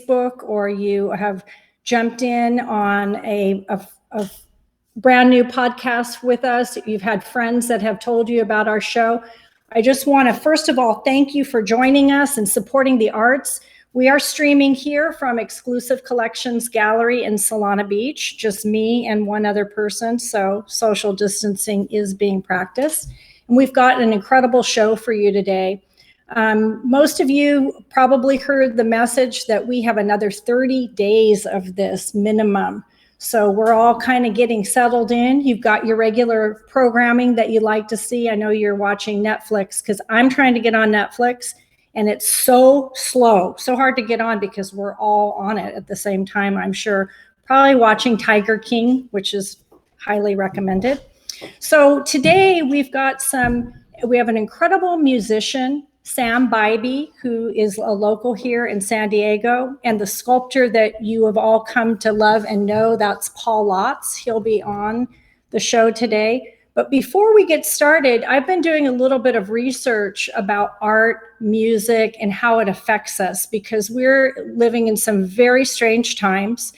Facebook or you have jumped in on a brand new podcast with us, you've had friends that have told you about our show, I just want to, first of all, thank you for joining us and supporting the arts. We are streaming here from Exclusive Collections Gallery in Solana Beach, just me and one other person, so social distancing is being practiced. And we've got an incredible show for you today. Most of you probably heard the message that we have another 30 days of this minimum. So we're all kind of getting settled in. You've got your regular programming that you like to see. I know you're watching Netflix because I'm trying to get on Netflix and it's so slow, so hard to get on because we're all on it at the same time, I'm sure. Probably watching Tiger King, which is highly recommended. So today we have an incredible musician, Sam Bybee, who is a local here in San Diego, and the sculptor that you have all come to love and know, that's Paul Lotz. He'll be on the show today. But before we get started, I've been doing a little bit of research about art, music, and how it affects us, because we're living in some very strange times,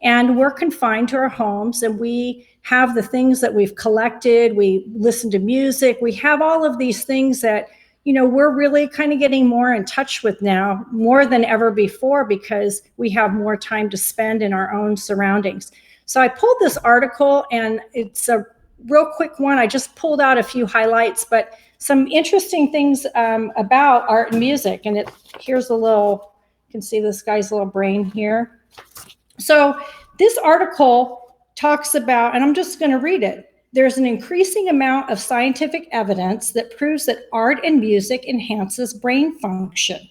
and we're confined to our homes, and we have the things that we've collected, we listen to music, we have all of these things that we're really kind of getting more in touch with now, more than ever before, because we have more time to spend in our own surroundings. So I pulled this article, and it's a real quick one. I just pulled out a few highlights, but some interesting things about art and music. And here's you can see this guy's little brain here. So this article talks about, and I'm just going to read it. There's an increasing amount of scientific evidence that proves that art and music enhances brain function.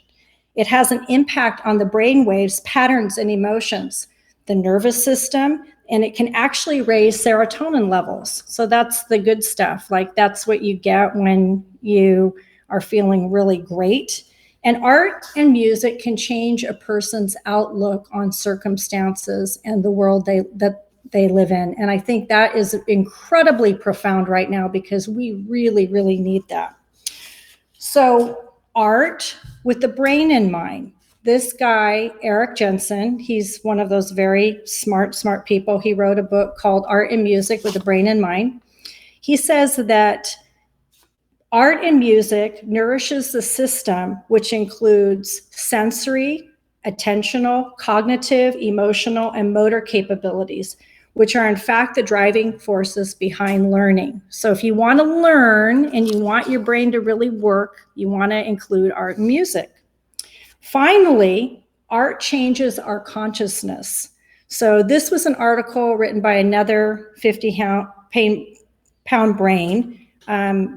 It has an impact on the brain waves, patterns, and emotions, the nervous system, and it can actually raise serotonin levels. So that's the good stuff. Like, that's what you get when you are feeling really great. And art and music can change a person's outlook on circumstances and the world that they live in. And I think that is incredibly profound right now, because we really, really need that. So art with the brain in mind. This guy, Eric Jensen, he's one of those very smart people. He wrote a book called Art and Music with the Brain in Mind. He says that art and music nourishes the system, which includes sensory, attentional, cognitive, emotional, and motor capabilities, which are in fact the driving forces behind learning. So if you want to learn and you want your brain to really work, you want to include art and music. Finally, art changes our consciousness. So this was an article written by another 50-pound brain,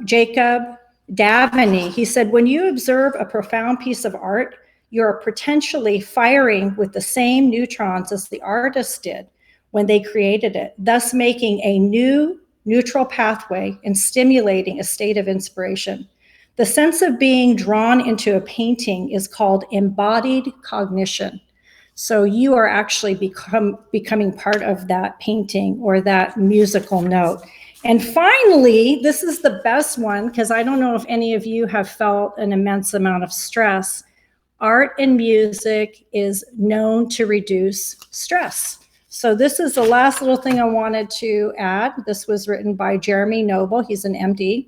Jacob Davany. He said, when you observe a profound piece of art, you're potentially firing with the same neutrons as the artist did when they created it, thus making a new neutral pathway and stimulating a state of inspiration. The sense of being drawn into a painting is called embodied cognition. So you are actually becoming part of that painting or that musical note. And finally, this is the best one, because I don't know if any of you have felt an immense amount of stress. Art and music is known to reduce stress. So this is the last little thing I wanted to add. This was written by Jeremy Noble. He's an MD.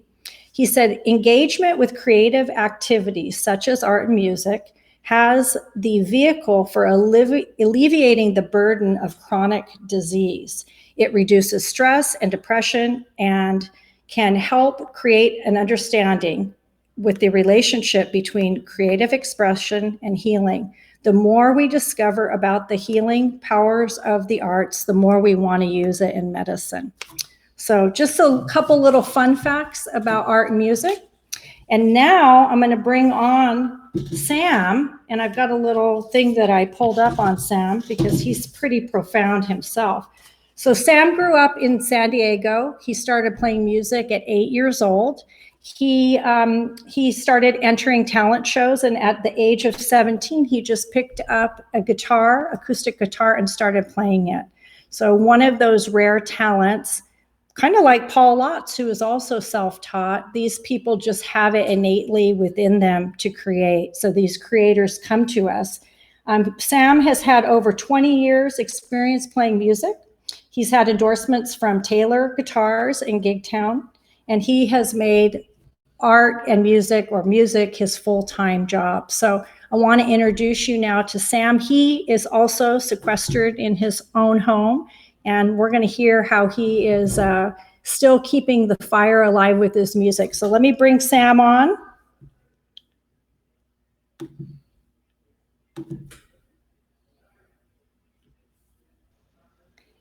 He said, engagement with creative activities such as art and music has the vehicle for alleviating the burden of chronic disease. It reduces stress and depression and can help create an understanding with the relationship between creative expression and healing. The more we discover about the healing powers of the arts, the more we want to use it in medicine. So just a couple little fun facts about art and music. And now I'm going to bring on Sam, and I've got a little thing that I pulled up on Sam because he's pretty profound himself. So Sam grew up in San Diego. He started playing music at 8 years old. He started entering talent shows, and at the age of 17, he just picked up a guitar, acoustic guitar, and started playing it. So one of those rare talents, kind of like Paul Lotz, who is also self-taught. These people just have it innately within them to create. So these creators come to us. Sam has had over 20 years experience playing music. He's had endorsements from Taylor Guitars in Gigtown, and he has made art and music, or music, his full-time job. So I want to introduce you now to Sam. He is also sequestered in his own home, and we're going to hear how he is still keeping the fire alive with his music. So let me bring Sam on.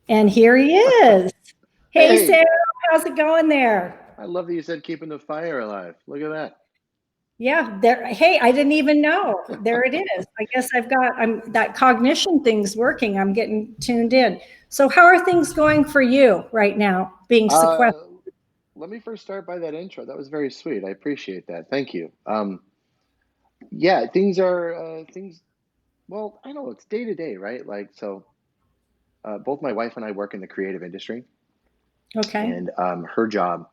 And here he is. Hey, Sam, how's it going there? I love that you said keeping the fire alive. Look at that. Yeah, there. Hey, I didn't even know. There it is. I guess that cognition thing's working. I'm getting tuned in. So how are things going for you right now, being sequestered? Let me first start by that intro. That was very sweet. I appreciate that. Thank you. Yeah, things are well, I know it's day to day, right? Like, so both my wife and I work in the creative industry, Okay. and her job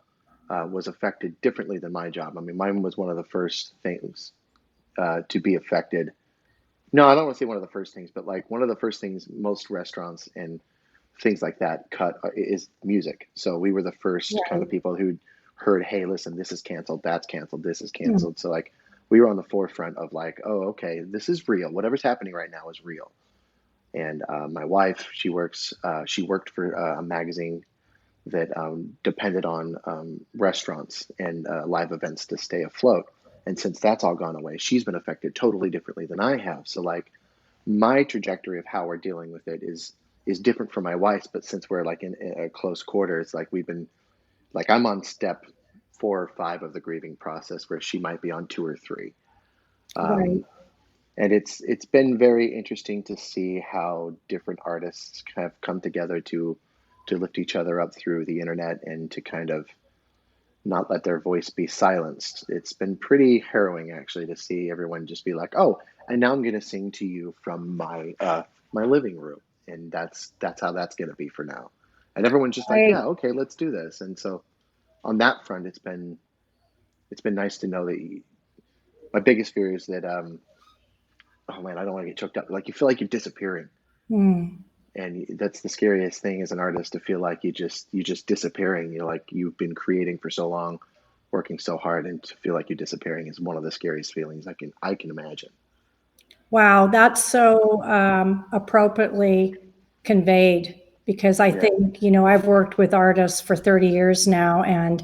was affected differently than my job. I mean, mine was one of the first things to be affected. No, I don't want to say one of the first things, but like one of the first things most restaurants and things like that cut is music. So we were the first kind of people who heard, hey, listen, this is canceled, that's canceled, this is canceled. So like we were on the forefront of like, oh, okay, this is real. Whatever's happening right now is real. And my wife, she worked for a magazine that depended on restaurants and live events to stay afloat. And since that's all gone away, she's been affected totally differently than I have. So like my trajectory of how we're dealing with it is different from my wife's. But since we're like in a close quarters, like we've been like I'm on step 4 or 5 of the grieving process, where she might be on 2 or 3. Right. And it's been very interesting to see how different artists have come together to lift each other up through the internet and to kind of not let their voice be silenced. It's been pretty harrowing actually to see everyone just be like, "Oh, and now I'm going to sing to you from my living room," and that's how that's going to be for now. And everyone's just like, Right. "Yeah, okay, let's do this." And so on that front, it's been nice to know that my biggest fear is that oh man, I don't want to get choked up. Like you feel like you're disappearing. And that's the scariest thing as an artist, to feel like you just disappearing. You're like, you've been creating for so long, working so hard, and to feel like you're disappearing is one of the scariest feelings I can imagine. Wow, that's so appropriately conveyed, because I Yeah, think, I've worked with artists for 30 years now, and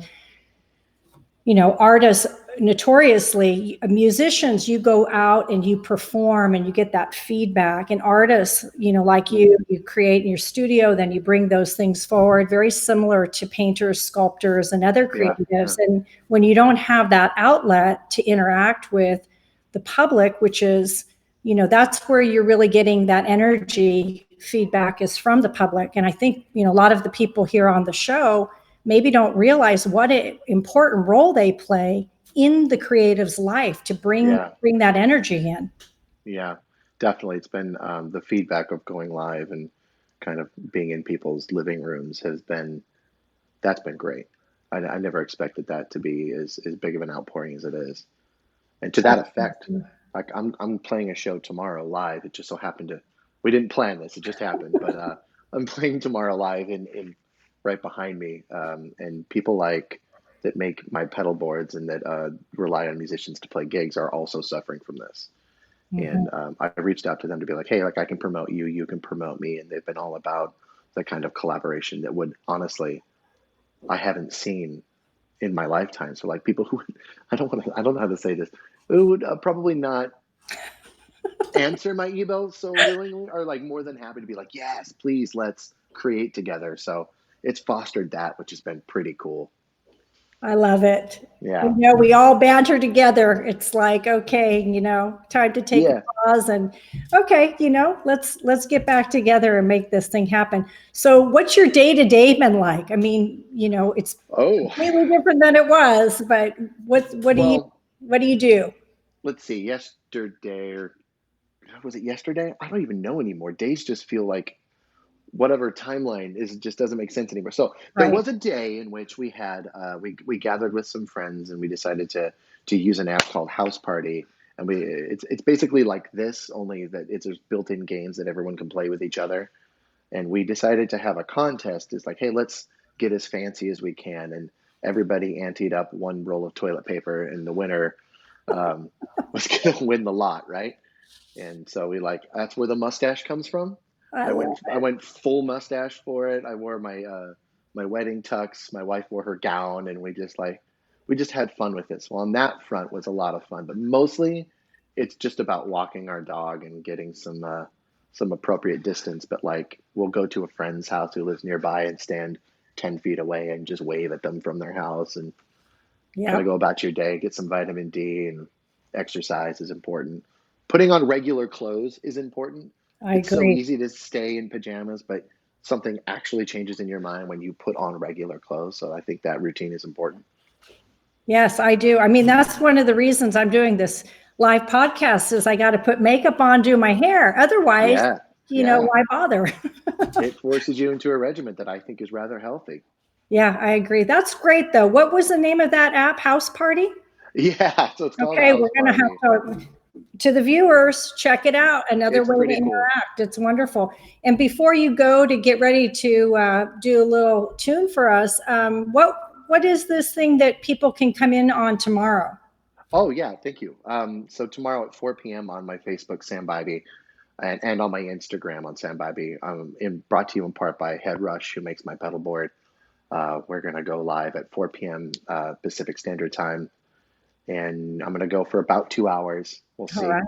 artists, notoriously, musicians, you go out and you perform and you get that feedback. And artists, like you create in your studio, then you bring those things forward, very similar to painters, sculptors, and other yeah, creatives. And when you don't have that outlet to interact with the public, which is, that's where you're really getting that energy feedback, is from the public. And I think, a lot of the people here on the show maybe don't realize what an important role they play in the creative's life to bring yeah, that energy in. yeah. Definitely, it's been the feedback of going live and kind of being in people's living rooms that's been great. I never expected that to be as big of an outpouring as it is. And to that effect, like I'm playing a show tomorrow live. It just so happened to, we didn't plan this, it just happened. But I'm playing tomorrow live in right behind me, and people like that make my pedal boards and that rely on musicians to play gigs are also suffering from this. And I reached out to them to be like, hey, like I can promote you, you can promote me, and they've been all about the kind of collaboration that would honestly I haven't seen in my lifetime. So like people who I don't know how to say this, who would probably not answer my email so willingly, are like more than happy to be like, yes, please, let's create together. So it's fostered that, which has been pretty cool. I love it. Yeah. We all banter together. It's like, okay, time to take a Yeah. pause, and okay, let's get back together and make this thing happen. So what's your day-to-day been like? I mean, it's Oh, completely different than it was, but well, what do you do? let's see. Yesterday, or was it yesterday? I don't even know anymore. Days just feel like whatever timeline is, just doesn't make sense anymore. So there Right. was a day in which we had we gathered with some friends and we decided to use an app called House Party, And it's basically like this, only that it's just built-in games that everyone can play with each other. And we decided to have a contest. It's like, hey, let's get as fancy as we can. And everybody anteed up one roll of toilet paper, and the winner was going to win the lot, right? And so that's where the mustache comes from. I went full mustache for it. I wore my my wedding tux. My wife wore her gown, and we just had fun with this. Well, on that front was a lot of fun, but mostly it's just about walking our dog and getting some appropriate distance. But like, we'll go to a friend's house who lives nearby and stand 10 feet away and just wave at them from their house, and kind of go about your day, get some vitamin D, and exercise is important. Putting on regular clothes is important. It's so easy to stay in pajamas, but something actually changes in your mind when you put on regular clothes. So I think that routine is important. Yes, I do. I mean, that's one of the reasons I'm doing this live podcast is I got to put makeup on, do my hair. Otherwise, you know, why bother? It forces you into a regimen that I think is rather healthy. Yeah, I agree. That's great, though. What was the name of that app? House Party? Yeah, so it's called Okay, we're going to have to the viewers, check it out. Another way to interact. It's wonderful. And before you go to get ready to do a little tune for us, what is this thing that people can come in on tomorrow? Oh, yeah, thank you. So tomorrow at 4 p.m. on my Facebook, Sam Bybee, and on my Instagram on Sam Bybee, brought to you in part by Head Rush, who makes my pedal board. We're going to go live at 4 p.m. Pacific Standard Time. And I'm going to go for about 2 hours. We'll see. Right.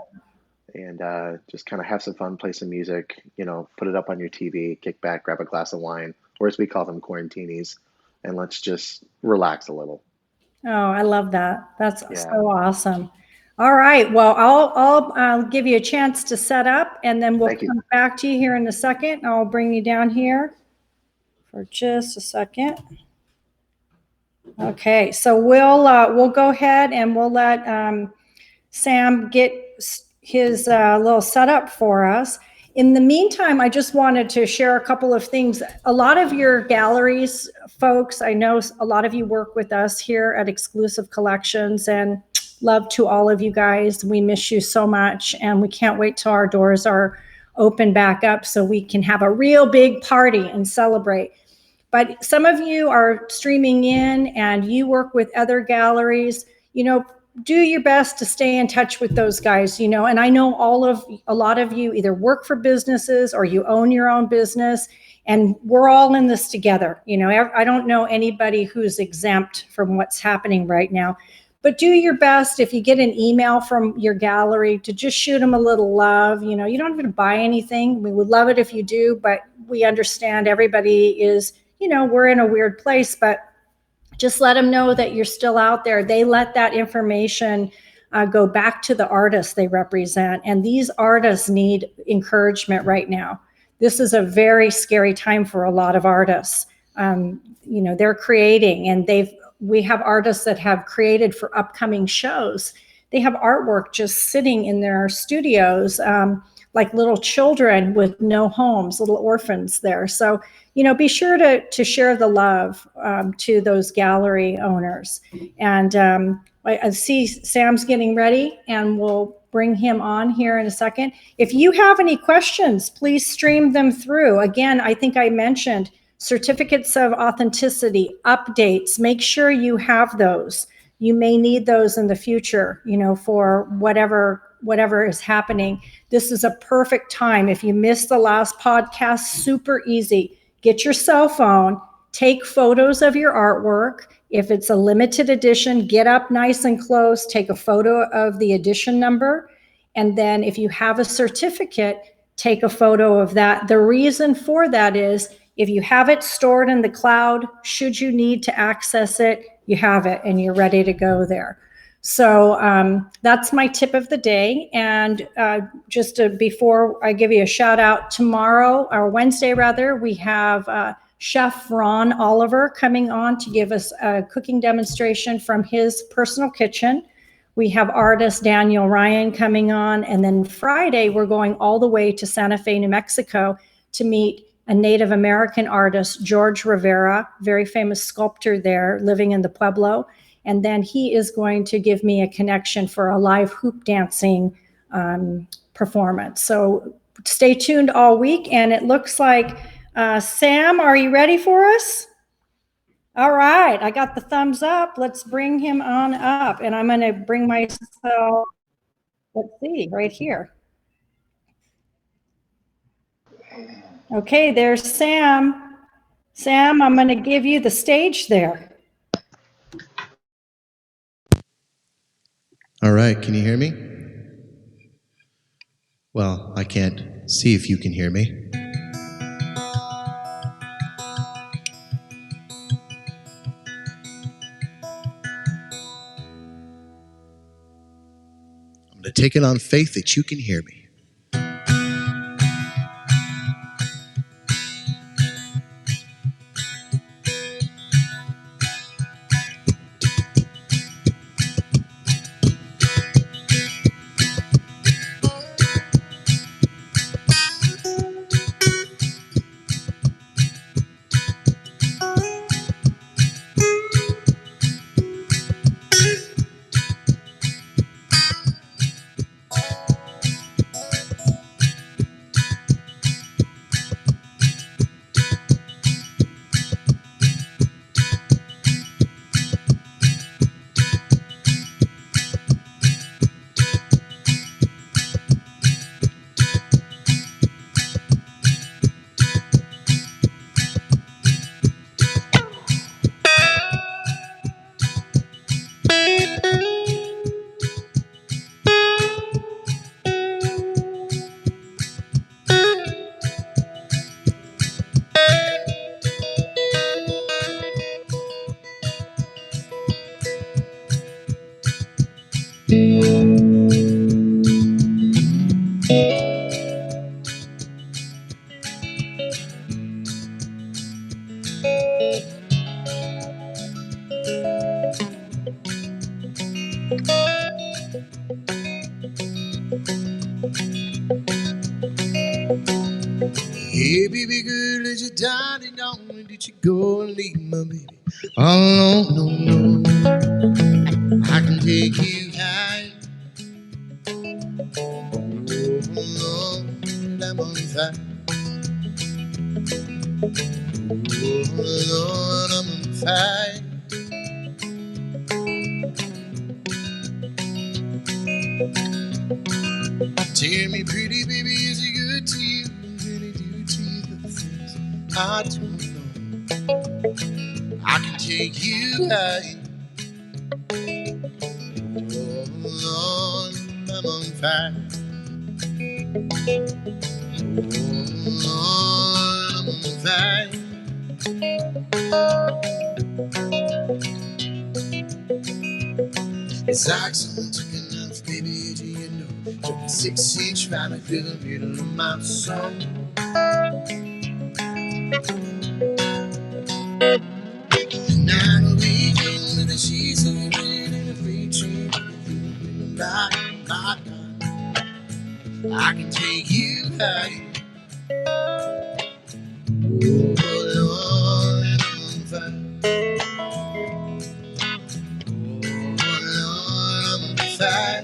And just kind of have some fun, play some music, you know, put it up on your TV, kick back, grab a glass of wine, or as we call them, quarantinis, and let's just relax a little. Oh, I love that. That's so awesome. All right. Well, I'll give you a chance to set up, and then we'll come back to you here in a second. I'll bring you down here for just a second. Okay, so we'll go ahead and we'll let Sam get his little setup for us. In the meantime, I just wanted to share a couple of things. A lot of your galleries, folks, I know a lot of you work with us here at Exclusive Collections, and love to all of you guys. We miss you so much, and we can't wait till our doors are open back up so we can have a real big party and celebrate. But some of you are streaming in and you work with other galleries, you know, do your best to stay in touch with those guys, you know, and I know a lot of you either work for businesses or you own your own business, and we're all in this together. You know, I don't know anybody who's exempt from what's happening right now, but do your best if you get an email from your gallery to just shoot them a little love. You know, you don't have to buy anything. We would love it if you do, but we understand everybody is, you know, we're in a weird place, but just let them know that you're still out there. They let that information go back to the artists they represent. And these artists need encouragement right now. This is a very scary time for a lot of artists. You know, they're creating, and we have artists that have created for upcoming shows. They have artwork just sitting in their studios, like little children with no homes, little orphans there. So, you know, be sure to share the love to those gallery owners. And I see Sam's getting ready, and we'll bring him on here in a second. If you have any questions, please stream them through. Again, I think I mentioned certificates of authenticity, updates. Make sure you have those. You may need those in the future, you know, for whatever is happening. This is a perfect time. If you missed the last podcast, super easy. Get your cell phone, take photos of your artwork. If it's a limited edition, get up nice and close, take a photo of the edition number. And then if you have a certificate, take a photo of that. The reason for that is if you have it stored in the cloud, should you need to access it, you have it and you're ready to go there. So that's my tip of the day. And before I give you a shout out, tomorrow, or Wednesday rather, we have Chef Ron Oliver coming on to give us a cooking demonstration from his personal kitchen. We have artist Daniel Ryan coming on. And then Friday, we're going all the way to Santa Fe, New Mexico to meet a Native American artist, George Rivera, very famous sculptor there living in the Pueblo. And then he is going to give me a connection for a live hoop dancing performance. So stay tuned all week. And it looks like, Sam, are you ready for us? All right, I got the thumbs up. Let's bring him on up. And I'm going to bring myself, let's see, right here. Okay, there's Sam. Sam, I'm going to give you the stage there. All right, can you hear me? Well, I can't see if you can hear me. I'm going to take it on faith that you can hear me. Hey, baby girl, is your daddy gone? Did you go and leave my baby all alone? No, no, I can take you high. Oh, Lord, I'm on fire. Oh, Lord, I'm on fire. Tell me, pretty baby, is it good to you? Really do to you the things I don't know. I can take you high. Oh, Lord, I'm on fire. Oh, Lord, I'm on fire. It's excellent, took enough, baby, do you know? Took a 6-inch right through the middle of my soul. And now we go with the sheets of the bed and a free tree. My God, I can take you high. Oh, Lord, I'm on fire. Oh, Lord, I'm on fire.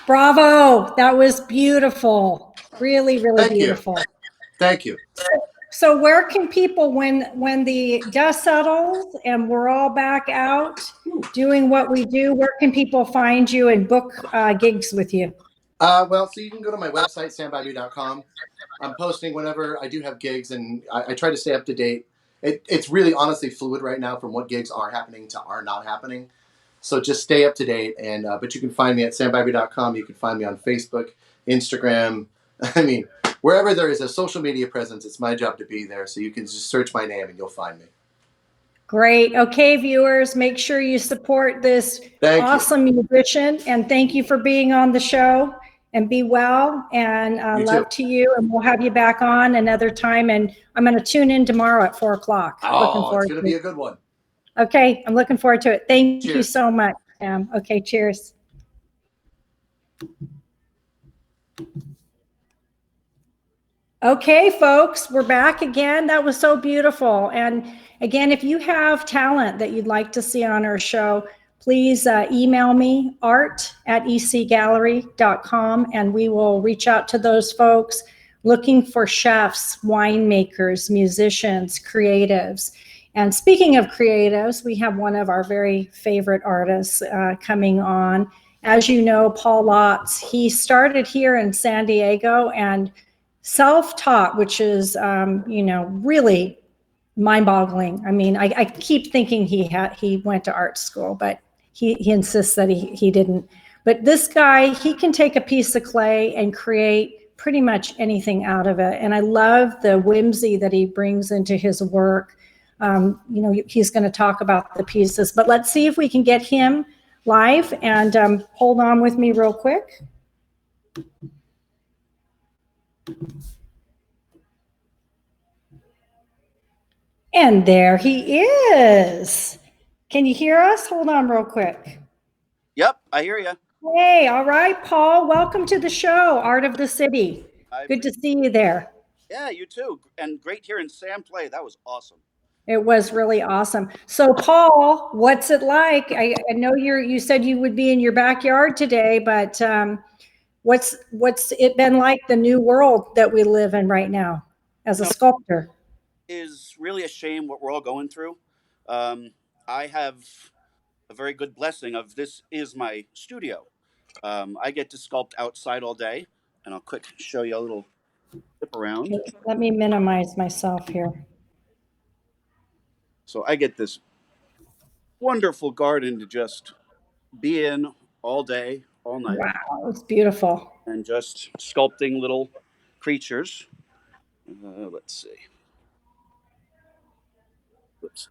Bravo. That was beautiful. Really, really Thank you. beautiful. Thank you. So where can people, when the dust settles and we're all back out doing what we do, where can people find you and book gigs with you? Well, so you can go to my website, sambybee.com. I'm posting whenever I do have gigs, and I try to stay up to date. It's really honestly fluid right now from what gigs are happening to are not happening. So just stay up to date. And but you can find me at sambybee.com. You can find me on Facebook, Instagram. I mean, wherever there is a social media presence, it's my job to be there. So you can just search my name and you'll find me. Great. Okay, viewers, make sure you support this awesome musician. And thank you for being on the show. And be well, and love to you. And we'll have you back on another time. And I'm going to tune in tomorrow at 4 o'clock. Oh, it's going to be a good one. Okay, I'm looking forward to it. Thank you so much, Sam. Okay, cheers. Okay, folks, we're back again. That was so beautiful. And again, if you have talent that you'd like to see on our show, please email me, art@ecgallery.com, and we will reach out to those folks looking for chefs, winemakers, musicians, creatives. And speaking of creatives, we have one of our very favorite artists coming on. As you know, Paul Lotz, he started here in San Diego and self-taught, which is, really mind-boggling. I mean, I keep thinking he went to art school, but he insists that he didn't. But this guy, he can take a piece of clay and create pretty much anything out of it. And I love the whimsy that he brings into his work. He's going to talk about the pieces, but let's see if we can get him live. And hold on with me real quick. And there he is. Can you hear us? Hold on real quick. Yep, I hear you. Hey, all right, Paul, welcome to the show, Art of the City. Good to see you there. Yeah, you too. And great hearing Sam play. That was awesome. It was really awesome. So, Paul, what's it like? I know you said you would be in your backyard today, but what's it been like, the new world that we live in right now as a sculptor? Is really a shame what we're all going through. I have a very good blessing of this is my studio. I get to sculpt outside all day, and I'll quick show you a little flip around. Okay, let me minimize myself here. So I get this wonderful garden to just be in all day, all night. Wow, it's beautiful. And just sculpting little creatures. Let's see. Oops.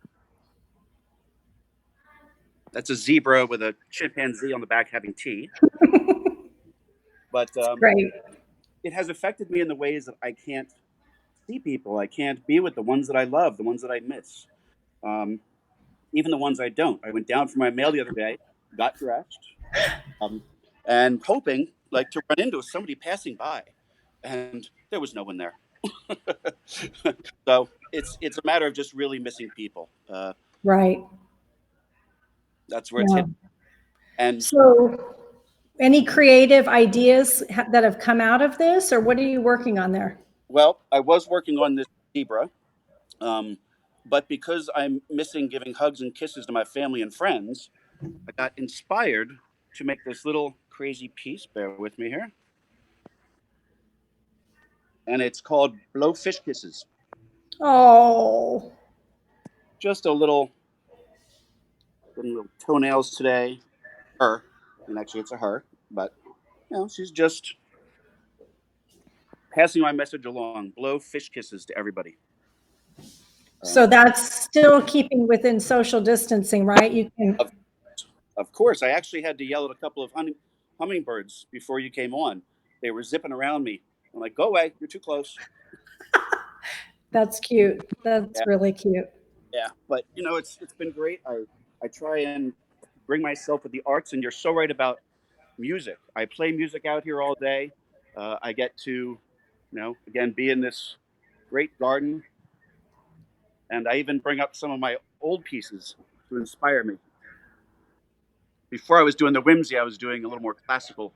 That's a zebra with a chimpanzee on the back having tea. But great. It has affected me in the ways that I can't see people. I can't be with the ones that I love, the ones that I miss, even the ones I don't. I went down for my mail the other day, got dressed, and hoping to run into somebody passing by, and there was no one there. So it's a matter of just really missing people. Right. That's where it's hit. And so, any creative ideas that have come out of this, or what are you working on there? Well, I was working on this zebra, but because I'm missing giving hugs and kisses to my family and friends, I got inspired to make this little crazy piece. Bear with me here. And it's called Blowfish Kisses. Oh. Just a little toenails today. Her. And actually it's a her, but she's just passing my message along. Blow fish kisses to everybody. So that's still keeping within social distancing, right? You can. Of course. I actually had to yell at a couple of hummingbirds before you came on. They were zipping around me. I'm like, go away. You're too close. That's cute. That's really cute. Yeah. But, it's been great. I try and bring myself with the arts. And you're so right about music. I play music out here all day. I get to, again, be in this great garden. And I even bring up some of my old pieces to inspire me. Before I was doing the whimsy, I was doing a little more classical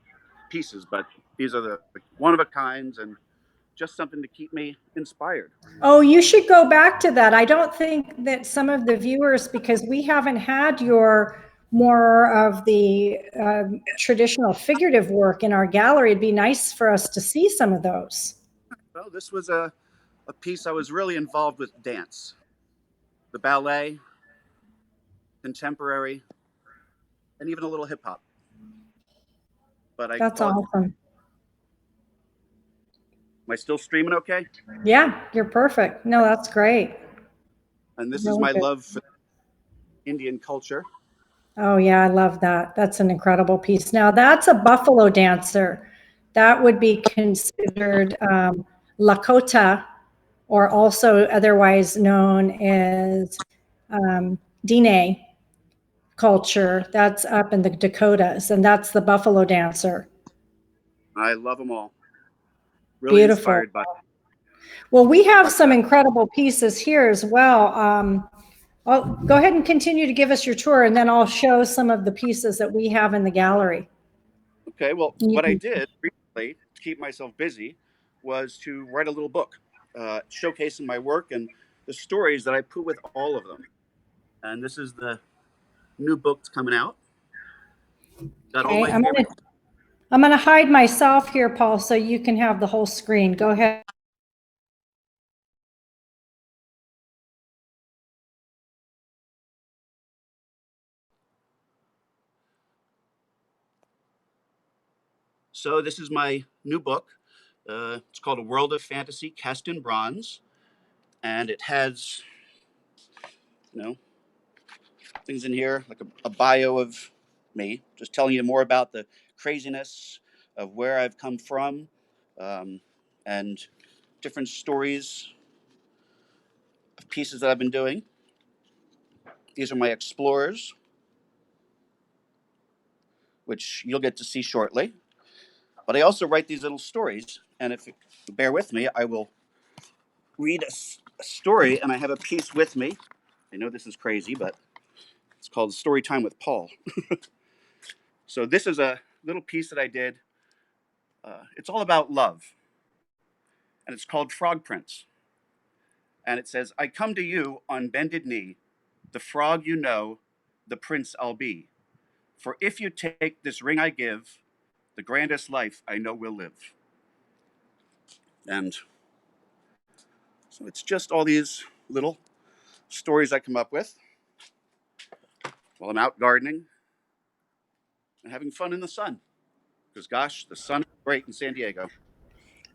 pieces, but these are the one of a kinds, and just something to keep me inspired. Oh, you should go back to that. I don't think that some of the viewers, because we haven't had your more of the traditional figurative work in our gallery. It'd be nice for us to see some of those. Well, this was a piece I was really involved with dance, the ballet, contemporary, and even a little hip hop. But That's awesome. Am I still streaming okay? Yeah, you're perfect. No, that's great. And this Really is my good. love for Indian culture. Oh yeah, I love that. That's an incredible piece. Now that's a buffalo dancer. That would be considered Lakota, or also otherwise known as Diné culture. That's up in the Dakotas, and that's the buffalo dancer. I love them all. Really Beautiful. inspired by. Well, we have some incredible pieces here as well. I'll go ahead and continue to give us your tour, and then I'll show some of the pieces that we have in the gallery. Okay, well, what I did recently to keep myself busy was to write a little book showcasing my work and the stories that I put with all of them. And this is the new book that's coming out. Got all Okay, my favorite. I'm going to hide myself here, Paul, so you can have the whole screen. Go ahead. So this is my new book. It's called A World of Fantasy Cast in Bronze. And it has, things in here, like a bio of me, just telling you more about the craziness of where I've come from, and different stories of pieces that I've been doing. These are my explorers, which you'll get to see shortly. But I also write these little stories, and if you bear with me, I will read a story, and I have a piece with me. I know this is crazy, but it's called Story Time with Paul. So this is a little piece that I did. It's all about love, and it's called Frog Prince. And it says, I come to you on bended knee, the frog you know, the prince I'll be. For if you take this ring I give, the grandest life I know will live. And so it's just all these little stories I come up with while I'm out gardening and having fun in the sun. Because gosh, the sun is great in San Diego.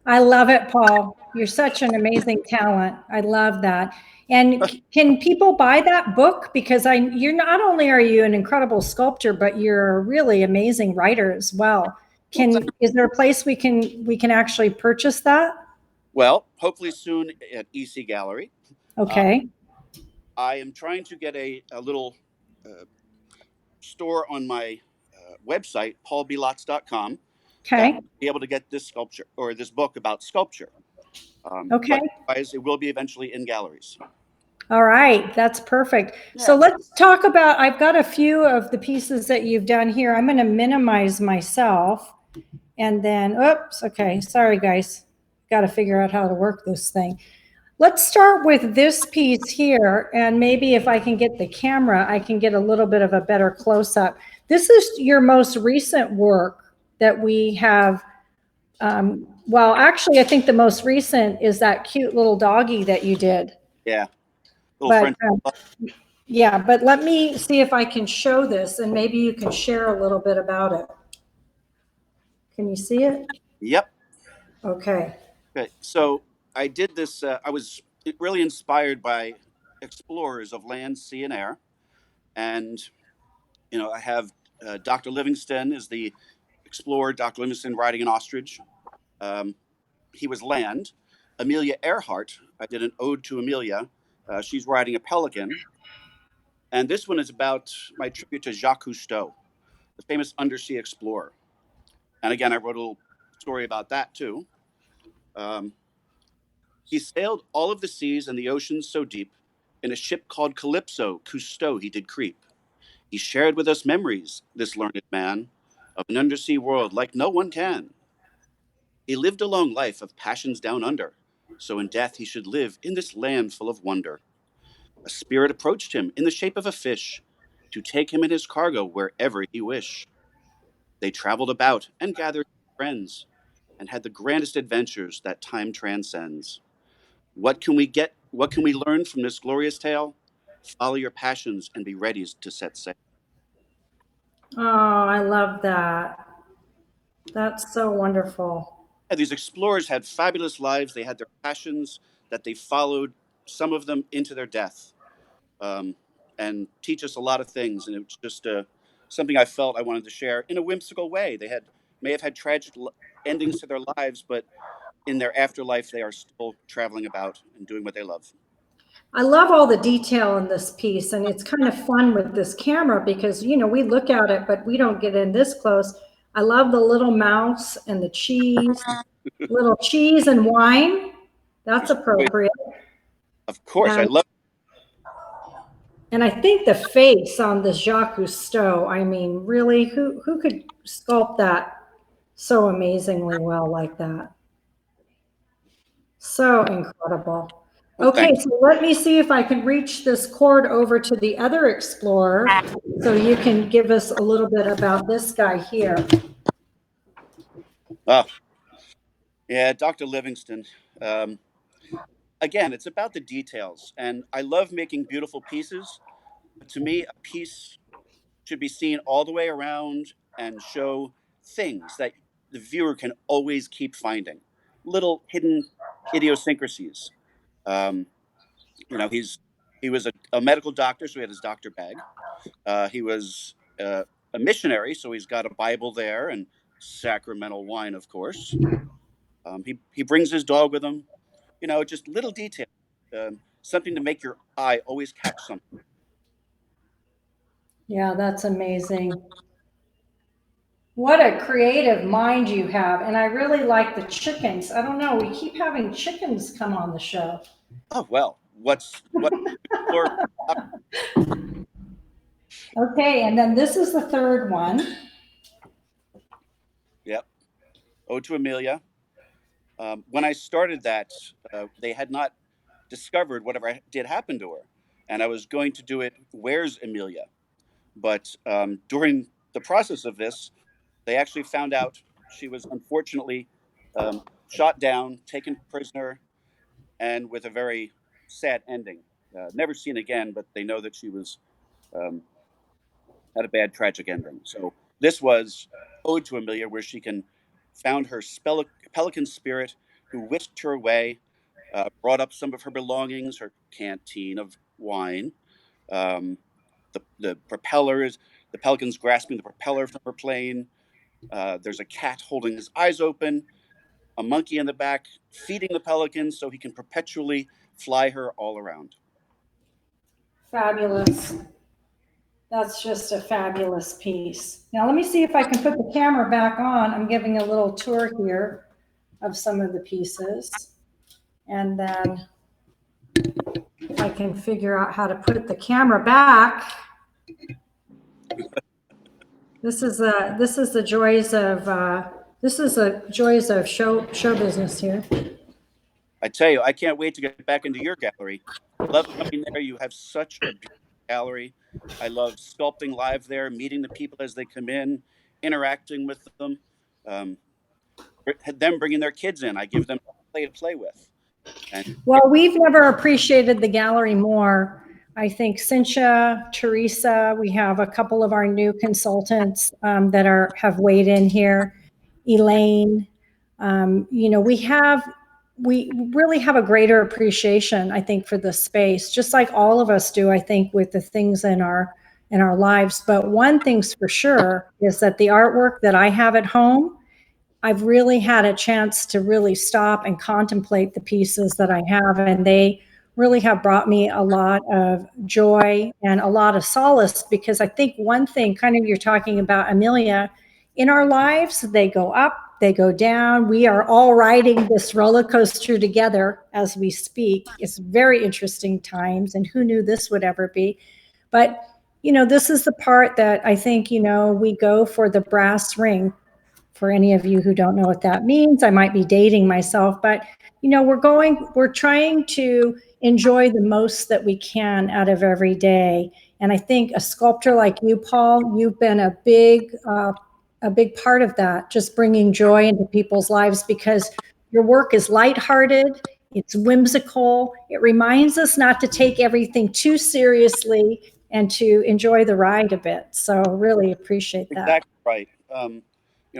I love it, Paul. You're such an amazing talent. I love that. And can people buy that book? Because you're not only are you an incredible sculptor, but you're a really amazing writer as well. Is there a place we can actually purchase that? Well, hopefully soon at EC Gallery. Okay. I am trying to get a little store on my website, paulblotz.com. Okay. Be able to get this sculpture or this book about sculpture. Okay. But otherwise, it will be eventually in galleries. All right, that's perfect. Yeah. So let's talk about, I've got a few of the pieces that you've done here. I'm going to minimize myself and then, oops, okay, sorry guys. Got to figure out how to work this thing. Let's start with this piece here, and maybe if I can get the camera, I can get a little bit of a better close-up. This is your most recent work that we have. Well, actually, I think the most recent is that cute little doggy that you did. Yeah. But yeah, but let me see if I can show this, and maybe you can share a little bit about it. Can you see it? Yep. Okay. Okay. So I did this. I was really inspired by explorers of land, sea, and air. And, I have Dr. Livingston is the explorer, Dr. Livingston riding an ostrich. He was land. Amelia Earhart, I did an ode to Amelia. She's riding a pelican. And this one is about my tribute to Jacques Cousteau, the famous undersea explorer. And again, I wrote a little story about that too. He sailed all of the seas and the oceans so deep. In a ship called Calypso, Cousteau he did creep. He shared with us memories, this learned man, of an undersea world like no one can. He lived a long life of passions down under, so in death he should live in this land full of wonder. A spirit approached him in the shape of a fish, to take him and his cargo wherever he wish. They traveled about and gathered friends, and had the grandest adventures that time transcends. What can we get? What can we learn from this glorious tale? Follow your passions and be ready to set sail. Oh, I love that. That's so wonderful. And these explorers had fabulous lives. They had their passions that they followed, some of them into their death, um, and teach us a lot of things. And it was just something I felt I wanted to share in a whimsical way. They may have had tragic endings to their lives, but in their afterlife, they are still traveling about and doing what they love. I love all the detail in this piece, and it's kind of fun with this camera because, you know, we look at it, but we don't get in this close. I love the little mouse and the cheese, little cheese and wine. That's appropriate. Of course, I love. And I think the face on the Jacques Cousteau, I mean, really, who could sculpt that so amazingly well like that? So incredible. Okay, so let me see if I can reach this cord over to the other explorer so you can give us a little bit about this guy here. Oh, yeah, Dr. Livingston. Again, it's about the details, and I love making beautiful pieces. To me, a piece should be seen all the way around and show things that the viewer can always keep finding, little hidden idiosyncrasies. You know, he was a medical doctor, so he had his doctor bag. He was a missionary, so he's got a Bible there and sacramental wine, of course. He brings his dog with him. You know, just little detail, something to make your eye always catch something. Yeah, that's amazing. What a creative mind you have. And I really like the chickens. I don't know, we keep having chickens come on the show. Oh, well, what? Okay, and then this is the third one. Yep. Ode to Amelia. When I started that, they had not discovered whatever did happen to her. And I was going to do it, Where's Amelia? But during the process of this, they actually found out she was unfortunately shot down, taken prisoner, and with a very sad ending. Never seen again, but they know that she was had a bad, tragic ending. So this was Ode to Amelia, where she found her pelican spirit who whisked her away, brought up some of her belongings, her canteen of wine, the propellers, the pelican's grasping the propeller from her plane. There's a cat holding his eyes open, a monkey in the back feeding the pelican so he can perpetually fly her all around. Fabulous. That's just a fabulous piece. Now let me see if I can put the camera back on. I'm giving a little tour here of some of the pieces. And then I can figure out how to put the camera back. This is the joys of show business here. I tell you, I can't wait to get back into your gallery. Love coming there. You have such a beautiful gallery. I love sculpting live there, meeting the people as they come in, interacting with them, them bringing their kids in. I give them play to play with. Well, we've never appreciated the gallery more. I think Cynthia, Teresa, we have a couple of our new consultants that have weighed in here. Elaine, you know, we really have a greater appreciation, I think, for the space, just like all of us do, I think, with the things in our lives. But one thing's for sure is that the artwork that I have at home, I've really had a chance to really stop and contemplate the pieces that I have, and they really have brought me a lot of joy and a lot of solace, because I think one thing, kind of, you're talking about Amelia, in our lives, they go up, they go down. We are all riding this roller coaster together as we speak. It's very interesting times, and who knew this would ever be? But, you know, this is the part that I think, you know, we go for the brass ring For any of you who don't know what that means, I might be dating myself, but we're trying to enjoy the most that we can out of every day. And I think a sculptor like you, Paul, you've been a big part of that, just bringing joy into people's lives, because your work is lighthearted, it's whimsical, it reminds us not to take everything too seriously and to enjoy the ride a bit. So really appreciate that. Exactly right.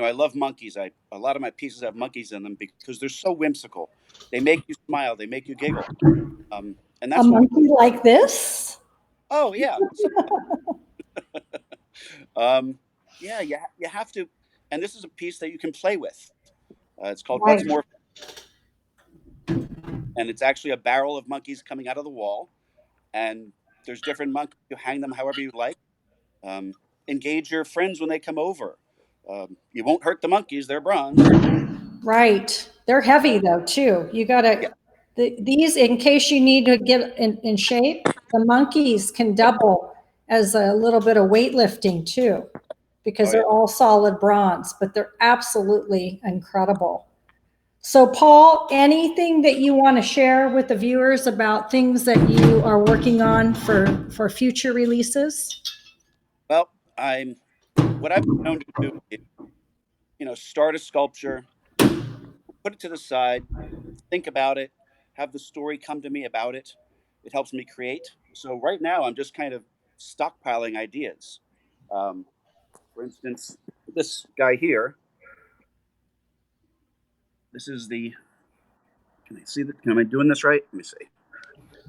I love monkeys. A lot of my pieces have monkeys in them because they're so whimsical. They make you smile. They make you giggle. And A that's what. monkey like this? Oh yeah. Yeah. You have to. And this is a piece that you can play with. It's called Right. What's More, and it's actually a barrel of monkeys coming out of the wall. And there's different monkeys. You hang them however you like. Engage your friends when they come over. You won't hurt the monkeys. They're bronze. Right. They're heavy though, too. You gotta, these, in case you need to get in shape, the monkeys can double as a little bit of weightlifting too, because they're all solid bronze, but they're absolutely incredible. So Paul, anything that you want to share with the viewers about things that you are working on for future releases? Well, what I've been known to do is, start a sculpture, put it to the side, think about it, have the story come to me about it. It helps me create. So right now, I'm just kind of stockpiling ideas. For instance, this guy here. This is the. Can I see that? Am I doing this right? Let me see.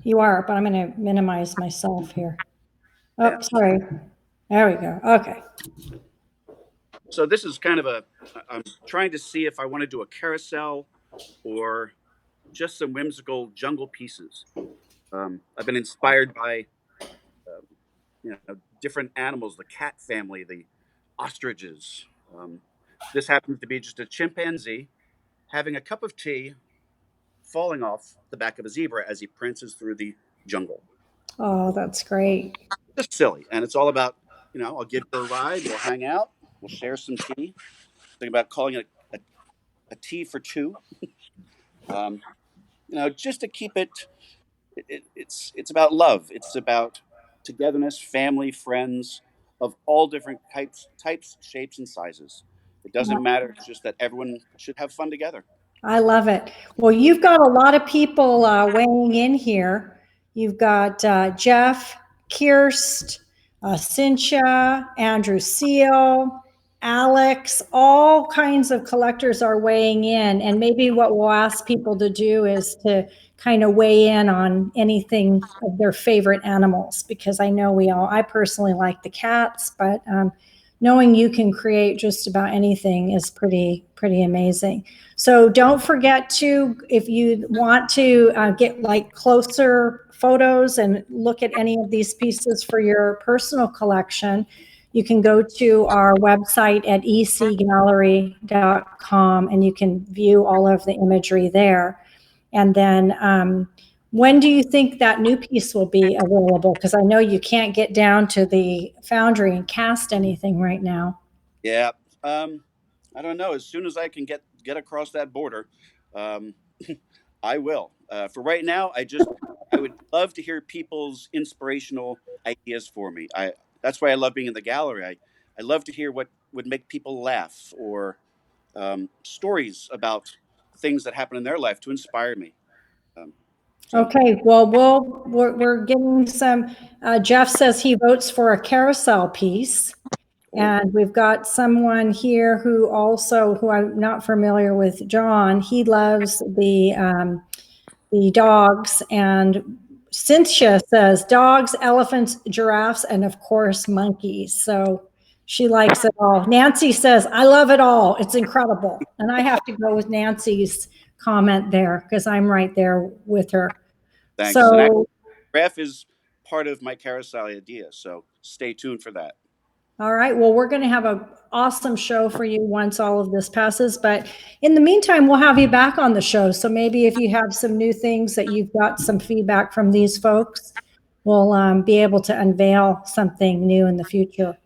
You are, but I'm going to minimize myself here. Oh, Yeah. sorry. There we go. Okay. So this is kind of I'm trying to see if I want to do a carousel or just some whimsical jungle pieces. I've been inspired by, different animals, the cat family, the ostriches. This happens to be just a chimpanzee having a cup of tea, falling off the back of a zebra as he prances through the jungle. Oh, that's great. Just silly. And it's all about, I'll give her a ride, we'll hang out, we'll share some tea. Think about calling it a tea for two. Just to keep it's about love. It's about togetherness, family, friends of all different types, shapes, and sizes. It doesn't matter. It's just that everyone should have fun together. I love it. Well, you've got a lot of people weighing in here. You've got Jeff, Kirst, Cynthia, Andrew Seal, Alex, all kinds of collectors are weighing in. And maybe what we'll ask people to do is to kind of weigh in on anything of their favorite animals, because I know I personally like the cats, but knowing you can create just about anything is pretty amazing. So don't forget to, if you want to get like closer photos and look at any of these pieces for your personal collection, you can go to our website at ecgallery.com and you can view all of the imagery there. And then when do you think that new piece will be available? Because I know you can't get down to the foundry and cast anything right now. Yeah. I don't know. As soon as I can get across that border, I will. For right now, I would love to hear people's inspirational ideas for me. That's why I love being in the gallery. I love to hear what would make people laugh, or stories about things that happen in their life to inspire me. Okay, well, we're getting some, Jeff says he votes for a carousel piece. And we've got someone here who I'm not familiar with, John. He loves the dogs. And Cynthia says dogs, elephants, giraffes, and of course, monkeys. So she likes it all. Nancy says, I love it all. It's incredible. And I have to go with Nancy's comment there because I'm right there with her. Thanks. So giraffe is part of my carousel idea. So stay tuned for that. All right. Well, we're going to have an awesome show for you once all of this passes. But in the meantime, we'll have you back on the show. So maybe if you have some new things that you've got some feedback from these folks, we'll be able to unveil something new in the future.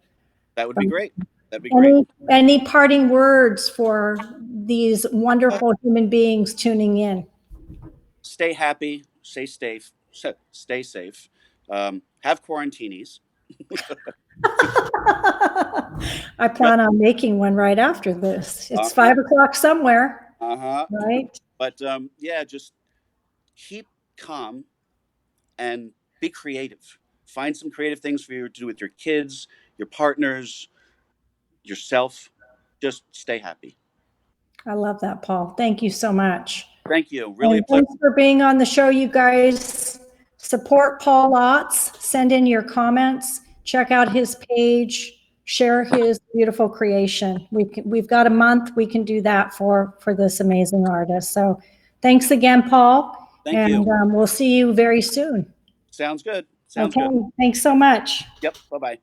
That would be great. That'd be great. Any parting words for these wonderful human beings tuning in? Stay happy, stay safe, stay safe. Have quarantinis. I plan on making one right after this. It's 5 o'clock somewhere, right? But yeah, just keep calm and be creative. Find some creative things for you to do with your kids, your partners, yourself. Just stay happy. I love that, Paul. Thank you so much. Thank you. Really And a pleasure. thanks for being on the show, you guys. Support Paul Lotz. Send in your comments. Check out his page. Share his beautiful creation. We've got a month. We can do that for this amazing artist. So thanks again, Paul. Thank you. And we'll see you very soon. Sounds good. Sounds Okay. good. Thanks so much. Yep. Bye-bye.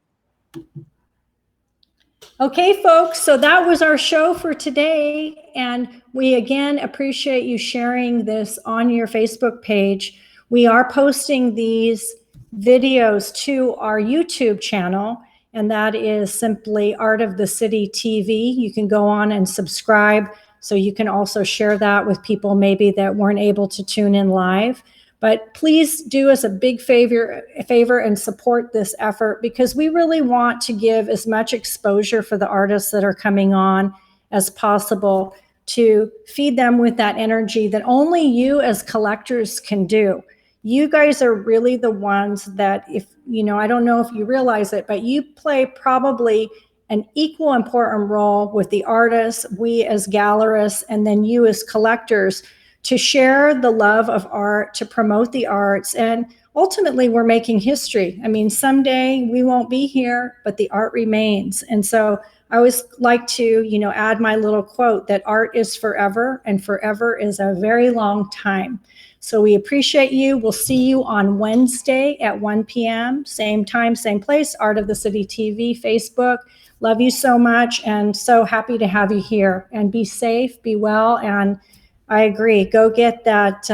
Okay, folks, so that was our show for today. And we again appreciate you sharing this on your Facebook page. We are posting these videos to our YouTube channel, and that is simply Art of the City TV. You can go on and subscribe, so you can also share that with people maybe that weren't able to tune in live. But please do us a big favor and support this effort, because we really want to give as much exposure for the artists that are coming on as possible, to feed them with that energy that only you as collectors can do. You guys are really the ones that, if you know, I don't know if you realize it, but you play probably an equal important role with the artists, we as gallerists, and then you as collectors, to share the love of art, to promote the arts. And ultimately, we're making history. I mean, someday we won't be here, but the art remains. And so I always like to, add my little quote that art is forever, and forever is a very long time. So we appreciate you. We'll see you on Wednesday at 1 p.m., same time, same place, Art of the City TV, Facebook. Love you so much, and so happy to have you here. And be safe, be well, and I agree. Go get that,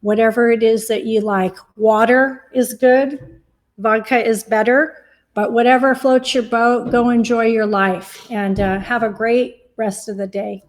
whatever it is that you like. Water is good. Vodka is better. But whatever floats your boat, go enjoy your life. And have a great rest of the day.